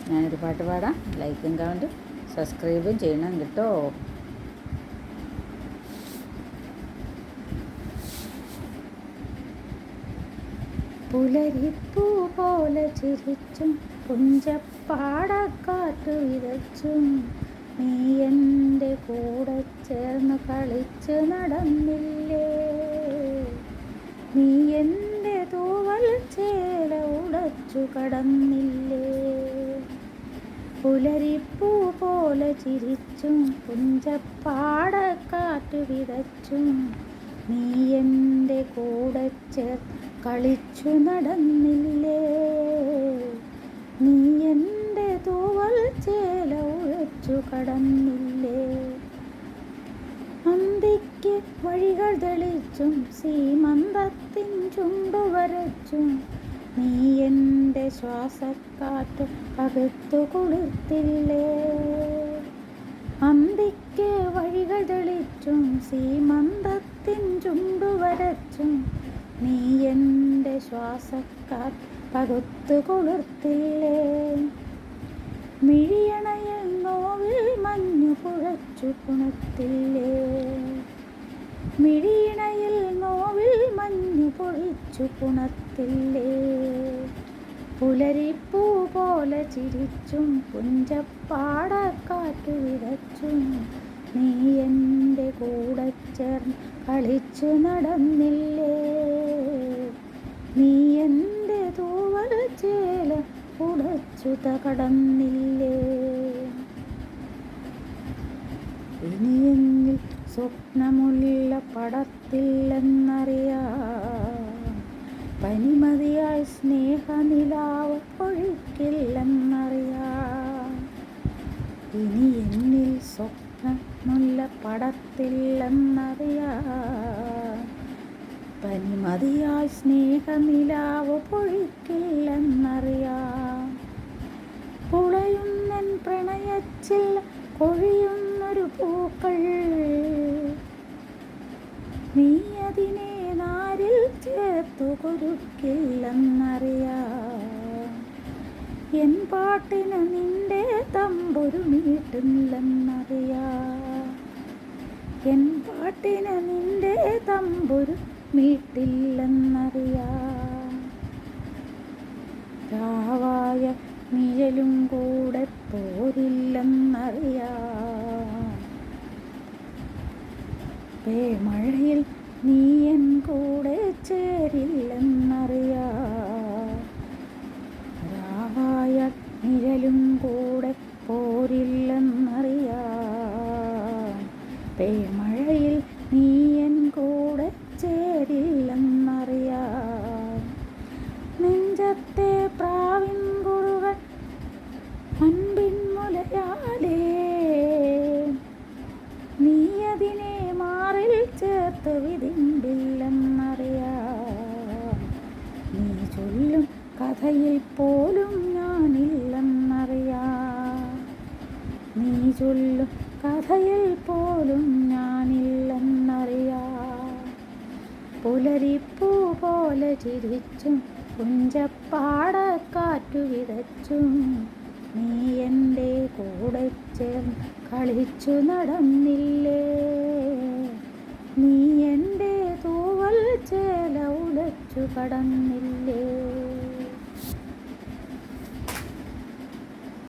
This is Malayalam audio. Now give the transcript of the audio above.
ഞാനൊരു പാട്ട് പാടാം. ലൈക്കും കമൻറ്റും സബ്സ്ക്രൈബും ചെയ്യണം കേട്ടോ. പുലരിപ്പൂ പോലെ ചിരിച്ചും പുഞ്ചപ്പാടക്കാറ്റു വിതച്ചും നീ എൻ്റെ കൂടെ ചേർന്ന് കളിച്ച് നടന്നില്ലേ. നീ എൻ്റെ തൂവൽ ചേല ഉടച്ചു കടന്നില്ലേ. പുലരിപ്പൂ പോലെ ചിരിച്ചും പുഞ്ചപ്പാടക്കാറ്റു വിതച്ചും നീ എൻ്റെ കൂടെ ചേർന്ന് കളിച്ചു നടന്നില്ലേ. നീ എൻ്റെ തൂവൽ ചേല ഉഴച്ചു കടന്നില്ലേ. അന്തിക്ക് വഴികൾ തെളിച്ചും സീമന്തത്തിൻ ചുണ്ടുവരച്ചും നീ എൻ്റെ ശ്വാസക്കാറ്റ് പകുത്തു കുളിർത്തില്ലേ. അന്തിക്ക് വഴികൾ തെളിച്ചും സീമന്തത്തിൻ ചുണ്ടുവരച്ചും നീ എൻ്റെ ശ്വാസക്കാറ്റ് പകുത്തു കുളിർത്തില്ലേ. മിഴിയണയിൽ നോവിൽ മഞ്ഞു കുഴച്ചു കുണത്തില്ലേ. മിഴിയണയിൽ നോവിൽ മഞ്ഞു പൊഴിച്ചു കുണത്തില്ലേ. പുലരിപ്പൂ പോലെ ചിരിച്ചും പുഞ്ചപ്പാടക്കാറ്റു വിതച്ചും നീ എൻ്റെ കൂടെ ചേർന്ന് കളിച്ചു നടന്നില്ലേ. നീ എൻ്റെ തൂവൽ ചേല ഉടച്ചു കടന്നില്ലേ. ഇനിയെങ്കിൽ സ്വപ്നമുള്ള പടത്തില്ലെന്നറിയാം. പനിമതിയായി സ്നേഹനിലാവ് പൊഴിക്കില്ലെന്നറിയാം. ഇനി എന്നിൽ സ്വപ്നമുള്ള പടത്തില്ലെന്നറിയാം. പനിമതിയായി സ്നേഹനിലാവ് പൊഴിക്കില്ലെന്നറിയാം. പുളയുന്നൻ പ്രണയച്ചിൽ കൊഴിയുന്നൊരു പൂക്കൾ നീ അതിനെ നാരിൽ ചേർത്തു കൊരുക്കില്ലെന്നറിയാം. എൻ പാട്ടിന് നിന്റെ തമ്പുരു മീട്ടില്ലെന്നറിയാം. എൻ പാട്ടിന് നിന്റെ തമ്പുരു മീട്ടില്ലെന്നറിയാം. രാവായ നിഴലും കൂടെ പോരില്ലെന്നറിയാം. പേമഴയിൽ നീ എൻ കൂടെ ചേരില്ലെന്നറിയാം. രാവായ നിഴലും കൂടെ പോരില്ലെന്നറിയാം. പേമഴയിൽ നീ എൻ കൂടെ ചേരില്ലെന്നറിയാം. നെഞ്ചത്തെ പ്രാവിൻ കുറുകൾ അൻപിൻ മുലയാലേ നീ അതിനെ മാറിൽ ചേർത്ത് വിതിമ്പില്ലെന്നറിയാം. നീ ചൊല്ലും കഥയിൽ പോലും ഞാനില്ലെന്നറിയാം. നീ ചൊല്ലും കഥയിൽ പോലും ഞാനില്ലെന്നറിയാം. പുലരിപ്പൂ പോലെ ചിരിച്ചും പുഞ്ചപ്പാടക്കാറ്റു വിതച്ചും നീ എൻ്റെ കൂടെ ചേർന്ന് കളിച്ചു നടന്നില്ലേ. നീ എൻ്റെ തൂവൽ ചേല ഉടച്ചു കടന്നില്ലേ.